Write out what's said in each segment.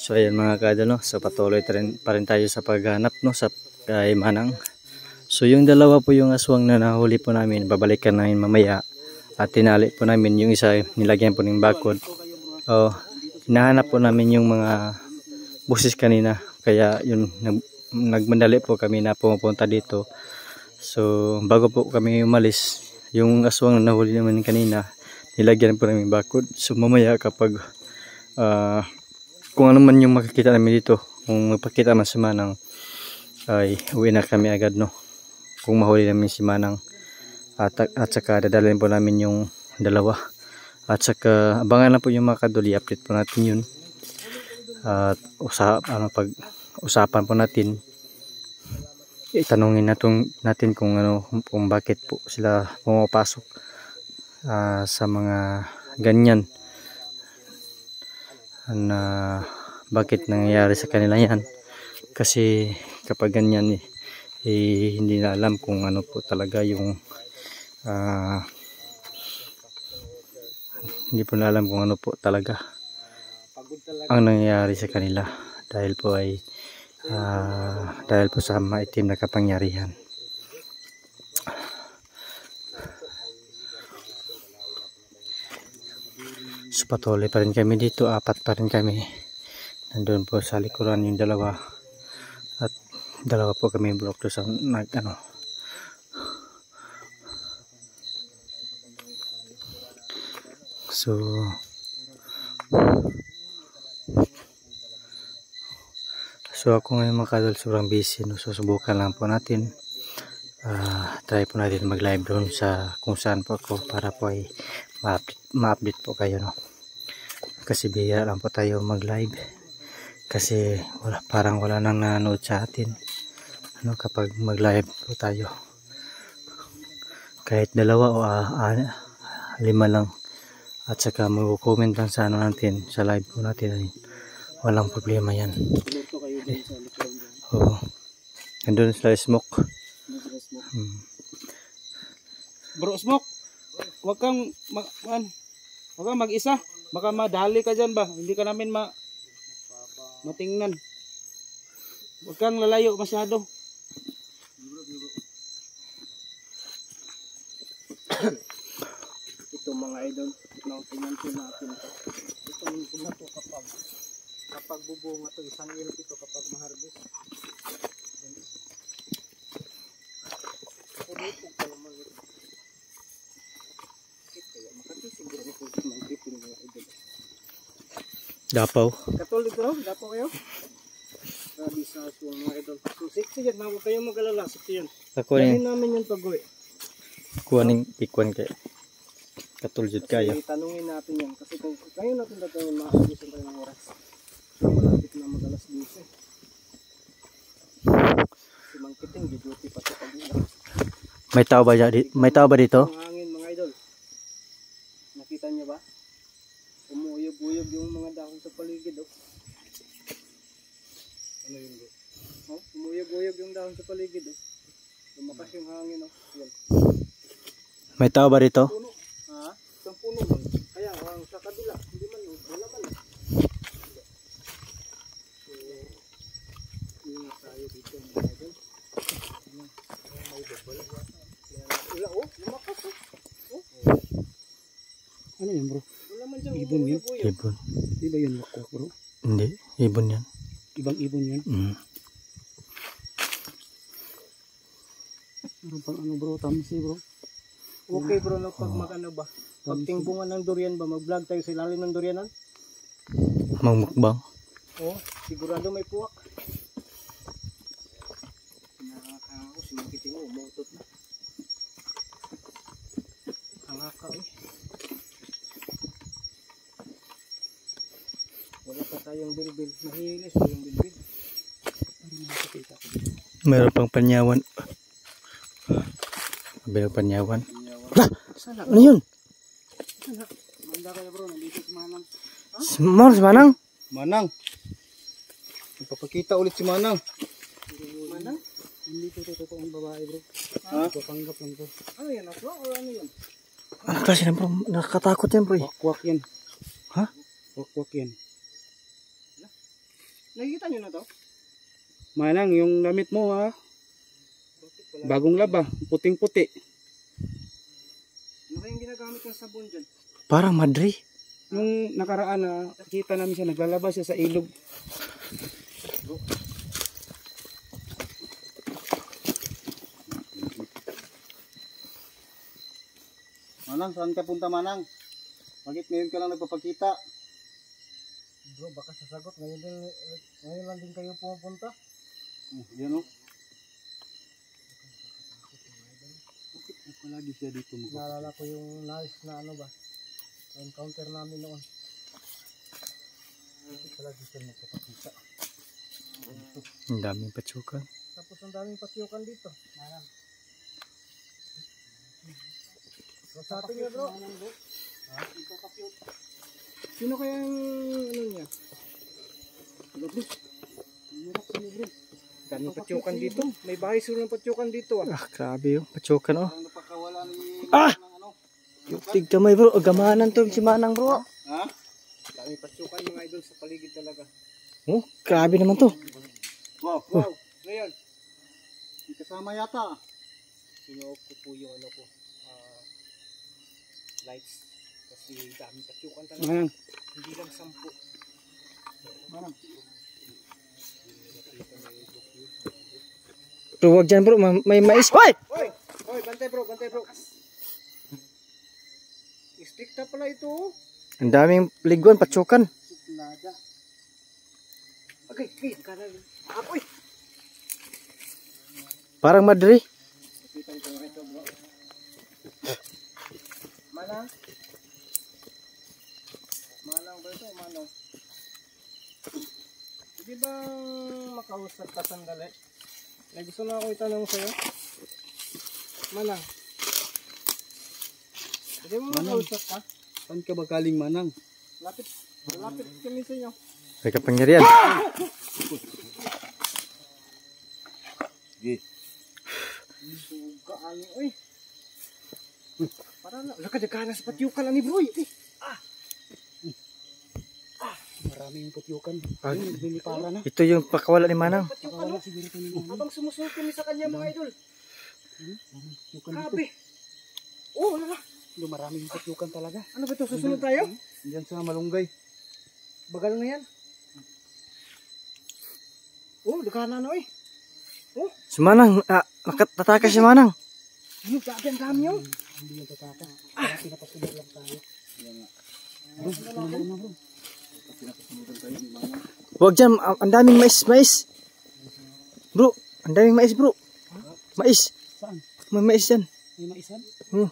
So ayan mga kaidol, no? So patuloy pa rin tayo sa paghanap, no, sa kay Manang. So yung dalawa po yung aswang na nahuli po namin, babalikan namin mamaya. At tinali po namin yung isa, nilagyan po ng bakod. Hinahanap po namin yung mga busis kanina. Kaya yun, nagmandali po kami na pumupunta dito. So bago po kami umalis, yung aswang na nahuli naman kanina, nilagyan po namin bakod. So mamaya kapag kung ano man yung makikita namin dito, kung magpakita man si Manang, ay uwi na kami agad, no, kung mahuli namin si Manang. At saka dadalhin po namin yung dalawa. At saka abangan na po yung mga kadol, i-update po natin yun. At pag-usapan po natin, itanungin natin kung bakit po sila pumapasok sa mga ganyan, na bakit nangyayari sa kanila yan. Kasi kapag ganyan hindi na alam kung ano po talaga yung hindi po na alam kung ano po talaga ang nangyayari sa kanila, dahil po sa maitim na kapangyarihan. So patuloy pa rin kami dito, apat pa rin kami. Nandun po sa likuran yung dalawa, at dalawa po kami block to sa So ako ngayon mga kadol, sobrang busy, no? Susubukan lang po natin, try po natin mag live doon sa kung saan po ako, para po ay ma-update po kayo, no? Kasi bihira lang po tayo mag live, kasi parang wala nang nanonood sa atin, ano, kapag mag live po tayo. Kahit dalawa o 5 lang, at saka mag-comment lang sa natin sa live po natin, ay walang problema yan. Nandun sila smoke. Bro Smoke, wag kang mag-isa, baka madali ka dyan ba, hindi ka namin matingnan. Wag kang lalayo masyado. Ito mga idol, tingnan po natin ito. Itong bumato kapag bubunga ito, isang ilok ito kapag ma-harvest. Dapaw. Katulad ito, dapaw kayo? Grabe sa aswang mga idol. So 60 yan, huwag kayong mag-alala, 60 yan. Dahil namin yung pag-uwi. Kuhaning ikuan kay katulad kaya. Tanungin natin yan, kasi kung ngayon natin tatanungin, makakagusin tayo ng oras. So malapit na mag-alas 12. Si Mang Kiting, di-duty pa sa pag-uwi. May tao ba dito? Ang hangin mga idol. Nakita niyo ba? Umuyog-uyog yung mga dahon sa paligid, oh. Ano yun, bro? Oh, umuyog-uyog yung dahon sa paligid, oh. Lumakas yung hangin, oh. Yan. May tao ba dito? Puno. Ha? Isang puno man. Kaya sa kabila, hindi man, oh. Wala man. So, yun tayo dito, mga idol. May bala. Wala, oh. Lumakas, oh. Ano yun, bro? Ibon yun? Ibon. Di ba yun wakwak, bro? Hindi, ibon yan. Ibang ibon yun? Meron pang ano, bro, tamsi, bro. Okay, bro, no, pag mag-ano ba? Pag tingbungan ng durian ba, mag-vlog tayo sa ilalim ng durianan? Magmukbang? Oo, sigurado may puwak. Nakakako, sinukitin mo, umutot na. Nakaka, eh. Wala pa tayong bilbil. Mahilis pa yung bilbil. Meron pang panyawan. Meron panyawan. Lah! Ano yun? Manda kayo, bro. Nandito si Manang. Si Manang? Manang. Magpapakita ulit si Manang. Manang? Hindi ito totoong babae, bro. Ha? Papanggap lang to. Ano yan? Aswa o ano yan? Ano klase na, bro? Nakakatakot yan, bro. Wakwak yan. Ha? Wakwak yan. Nakikita nyo na to? Manang, yung damit mo ha. Bagong laba, puting-puti. Ano kayong ginagamit ng sabon dyan? Parang madre. Nung nakaraan na kita namin siya, naglalaba siya sa ilog. Manang, saan ka punta Manang? Bakit ngayon ka lang nagpapakita? Bro, baka sasagot. Ngayon lang din kayo pumupunta. Yan o. Bakit palagi siya dito mo? Naalala ko yung nice na ano ba? Encounter namin noon. Bakit palagi siya nagpapakita? Ang daming patsukan. Tapos ang daming patyukan dito. Manang. Sa atin niya bro. Ha? Sino kaya ang ano niya? Bro, hirap sino bro. Daming patyukan dito. May bahay sila ng patyukan dito ah. Ah, grabe yung patsukan oh. Napakawala ni Ah! ano? Yung tigkamay bro, gamanan to si Manang bro. Ha? Daming patyukan mga idol sa paligid talaga. Oh, grabe naman to. Wow, wow. Ngayon. Hindi kasama yata. Sinuok ko po yung ano ko. Lights. Kasi daming patyukan talaga. Manang. Hindi lang 10. Manang. Bro, wag dyan bro, may mais. Hoy! Hoy! Hoy, bantay bro, bantay bro. Istikta pala ito. Ang daming liguan, patsukan. Suklada. Okay, okay. Apoy! Parang madre. Kapitan ko ito bro. Manang. Manang ba ito? Manang. Hindi ba makausap ka sandali? May gusto na ako itanong sa'yo. Manang. Hindi mo makausap ka? Saan ka ba galing Manang? Lapit kami sa inyo. May kapangyarihan. Sige. Suga ayo oy. Para na, lakad-lakad sa patyukan ani bro. Maraming patyukan. Bili para na. Ito yung pakawala ni Manang. Patyukan siguro ito ni Manang. Habang sumusunod kami sa kanya mga idol. Grabe. Oh, wala. Maraming patyukan talaga. Ano ba ito? Susunod tayo? Diyan sa malunggay. Bagal na yan. Oh, dakanan na eh. Oh. Si Manang, nakatatakas si Manang. Ano, dati ang dami yun. Hindi yung tataka. Kaya pinapasunog lang tayo. Bro, susunod na bro. Pinapasunogan tayo ni Manang. Huwag dyan, ang daming mais. Bro, ang daming mais bro. Mais. Saan? May mais dyan. May maisan? Hmm.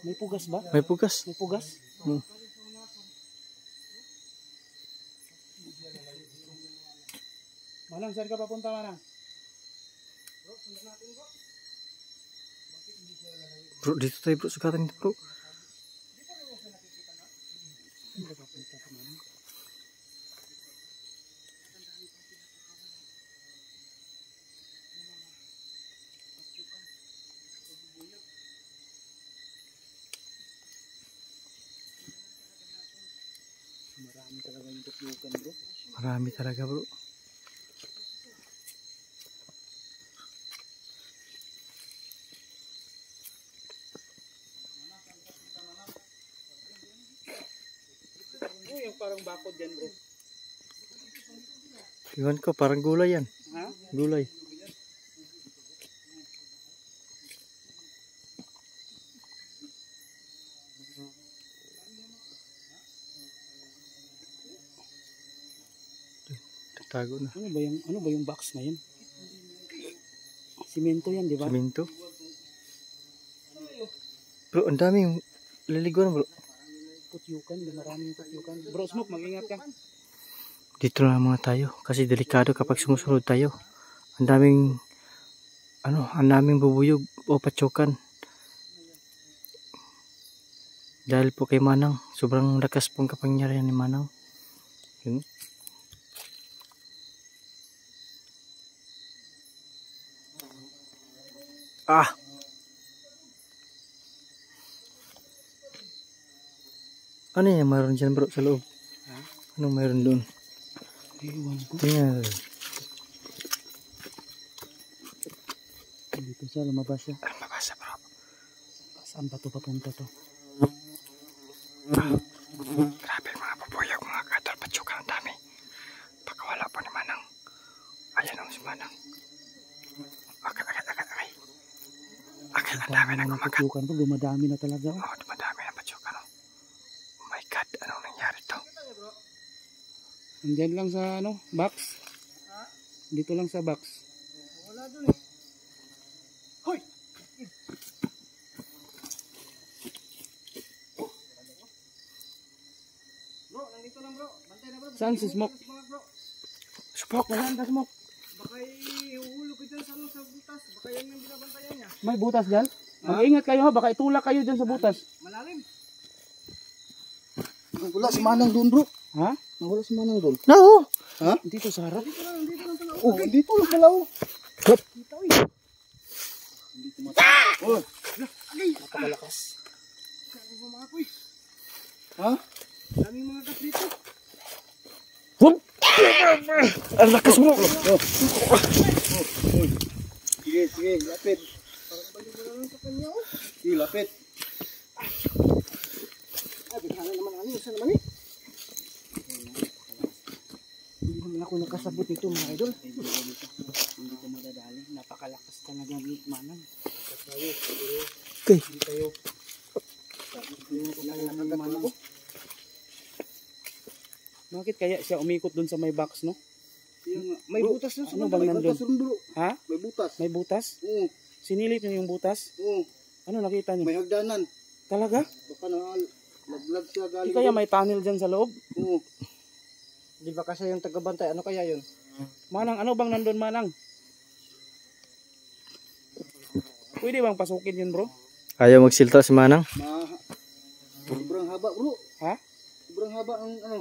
May pugas ba? May pugas. May pugas? Hmm. Manang, saan ka papunta Manang? Bro, dito tayo bro, sugatan dito bro. Marami talaga yung patyukan bro. Marami talaga bro. Ano yung parang bakod dyan bro? Iwan ko, parang gulay yan. Ha? Gulay. Tatago na. Ano ba yung box na yun? Simento yan, di ba? Simento. Bro, ang daming liliguan bro. Putyukan, maraming putyukan. Bro, Smoke, mag-ingat ka. Dito na muna tayo kasi delikado kapag sumusunod tayo. Ang daming bubuyog o patsukan. Dahil po kay Manang, sobrang lakas pong kapangyarihan ni Manang. Yun. Ah! Ano yan mayroon dyan bro sa loob? Ha? Anong mayroon doon? Ewan ko. Tingnan. Dito siya, lumabas siya. Ano mabasa bro? Saan ba ito papunta to? Grabe mga pupuyog mga kadol. Patsuka ang dami. Pagkawala po ni Manang. Ayan ang si Manang. Akay. Akay ang dami na kumagat. Patsukan to, dumadami na talaga. Oo, dumadami na patsuka no. Oh my God, anong nangyari to? Andiyan lang sa ano, box. Dito lang sa box. Wala dun eh. Hoy! Bro, nandito lang bro. Bantay na bro. Saan si Smoke? Smoke! Wala ang Smoke. Baka ihuhulog ko dyan sa butas. Baka yan yung binabantayan niya. May butas dyan? Mag-ingat kayo ha, baka itulak kayo dyan sa butas. Malalim. Wala si Manang doon bro. Ha? Wala si Manang doon. No! Ha? Dito sa harap? Dito lang pala. Oh, dito lang pala oh. Dito eh. Dito mata. Oh, Agay! napakalakas. Kaya ko mga kuy. Ha? Daming mga gas dito. Ang lakas mo! Sige, lapit. Parang balik mo lang sa kanya oh. Sige, lapit. Ay, bighala naman ano. Isa naman eh. Hindi naman ako nakasabot nito mga idol. Hindi ko madadali. Napakalakas talaga ni Manang. Okay. Hindi tayo. Hindi ko tayo ng Manang. Bakit kaya siya umikot dun sa may box no? May Bro, butas na ano bang nandun? Ha? May butas. May butas? Oo. Sinilip niyo yung butas? Oo. Ano nakita niyo? May hagdanan. Talaga? Baka naglag siya galing. Di kaya may tunnel dyan sa loob? Oo. Di ba kasi yung tagabantay? Ano kaya yun? Manang, ano bang nandun Manang? Pwede bang pasukin yun bro? Ayaw magsilta si Manang. Sobrang haba bro. Ha? Sobrang haba ang ano.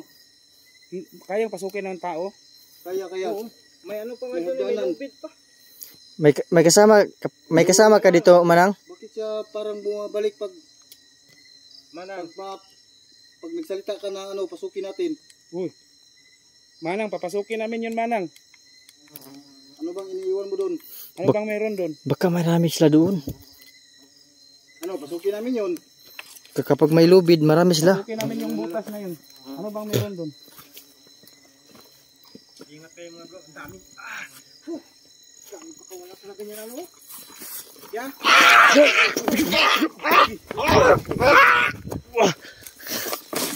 Kayang pasukin ng tao? Kaya. Oo. May ano pa nga May doon, may hagdanan. lupit pa. May kasama ka dito, Manang? Bakit siya parang bumabalik pag Manang. pag nagsalita ka na ano, pasukin natin. Uy. Manang, papasukin namin yun Manang. Ano bang iniiwan mo doon? Ano bang meron doon? Baka marami sila doon. Ano, pasukin namin yun. Kapag may lubid, marami sila. Pasukin namin yung butas na yun. Ano bang meron doon? Ingat kayo mga bro, ang dami. Dami pa wala talaga niya ano. Yeah.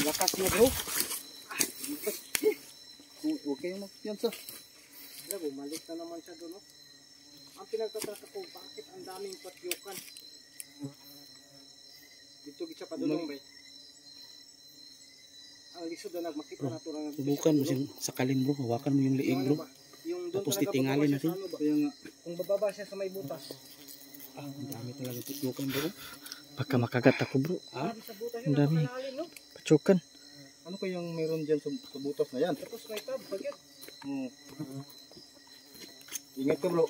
Lakas niya bro. Huwag kayong magpiyansa. Wala, bumalik na naman siya doon. Ang pinagtataka ko, bakit ang daming patyukan? Dito siya padulong ba? Ang lisod na nagmakita na ito. Subukan mo siyang sakalin bro. Hawakan mo yung liig bro. Yung doon Tapos talaga titingalin bababa siya natin. sa ano ba? Kaya nga, kung bababa siya sa may butas. Ah, ang dami talaga tutlukan bro. Baka makagat ako bro. Ha? Sa butas Ang yun, dami. napakalalim, no? Patsukan. Ano kayang meron dyan sa butas na yan? Tapos may tab, bagyan. Ingat ka bro.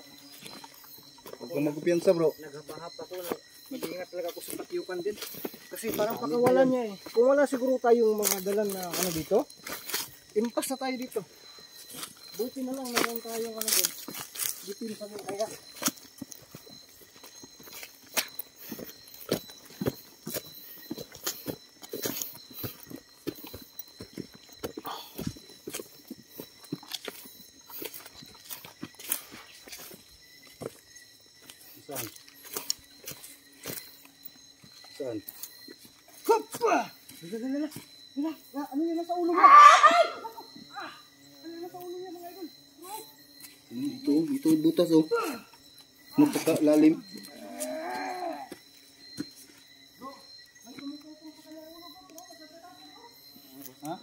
Huwag kang magpiyansa bro. Naghapahap ako na mag-ingat talaga ako sa patyukan din. Kasi parang pakawalan niya eh. Kung wala siguro tayong mga dalan na ano dito, impas na tayo dito. Buti na lang meron tayong ano din. Bitin sa mga kaya. Saan? Saan? Hoppa! Dala. Ano yun nasa ulo mo? Ano yun nasa ulo niya mga idol? Ito butas oh. Napakalalim. Ha?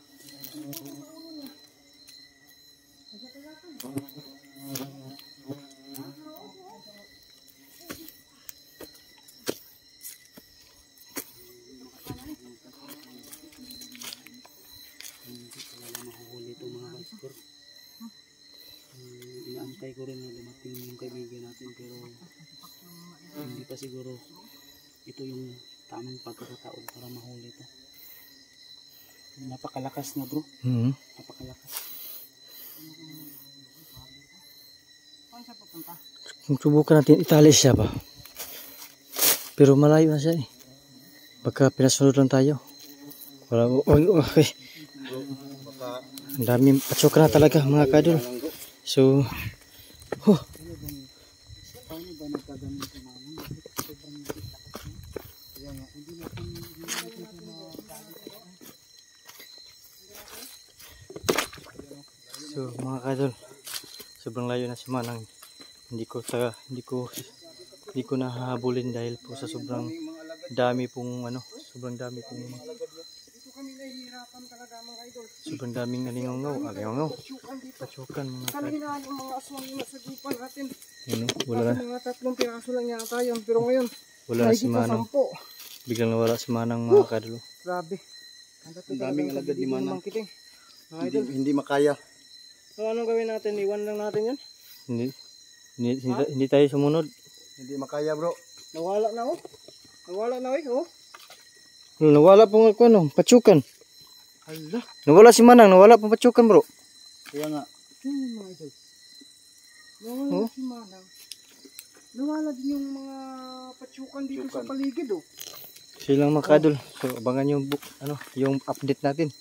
Hindi talaga mahuhuli ito mga kaskor. Inaantay ko rin na dumating yung kaibigan natin pero hindi pa siguro ito yung tamang pagkakataon para mahuli ito. Napakalakas na bro. Napakalakas. Subukan natin itali siya ba. Pero malayo na siya eh. Baka pinasunod lang tayo. Wala, okay. Baka Ang daming patsukan na talaga mga kadol. So, so mga kadol, sobrang layo na si Manang. Hindi ko nahahabulin dahil po sa sobrang dami pong sobrang dami pong Dito kami nahihirapan talaga mga idol. sobrang daming alingaw, Patsyukan dito. patsukan mga kadol. Kalahinaan ang mga aswang yung nasa gupan natin. Yun, wala na, Mga 3 piraso lang yata yun. Pero ngayon, wala na si mahigit na Manang. 10. Biglang nawala si Manang mga kadol. Grabe. Ang daming alagad ni Manang. Kiting. Mga hindi, idol. hindi makaya. So anong gawin natin? Iwan lang natin yan? Hindi tayo sumunod. Hindi makaya bro. Nawala na oh. Nawala na oh. Nawala pong patsukan. Hala. Nawala si Manang, nawala pong patsukan bro. Kaya nga. Mga idol. Nawala si Manang. Nawala din yung mga patsyukan dito sa paligid oh. Silang mga kadol. So abangan yung yung update natin.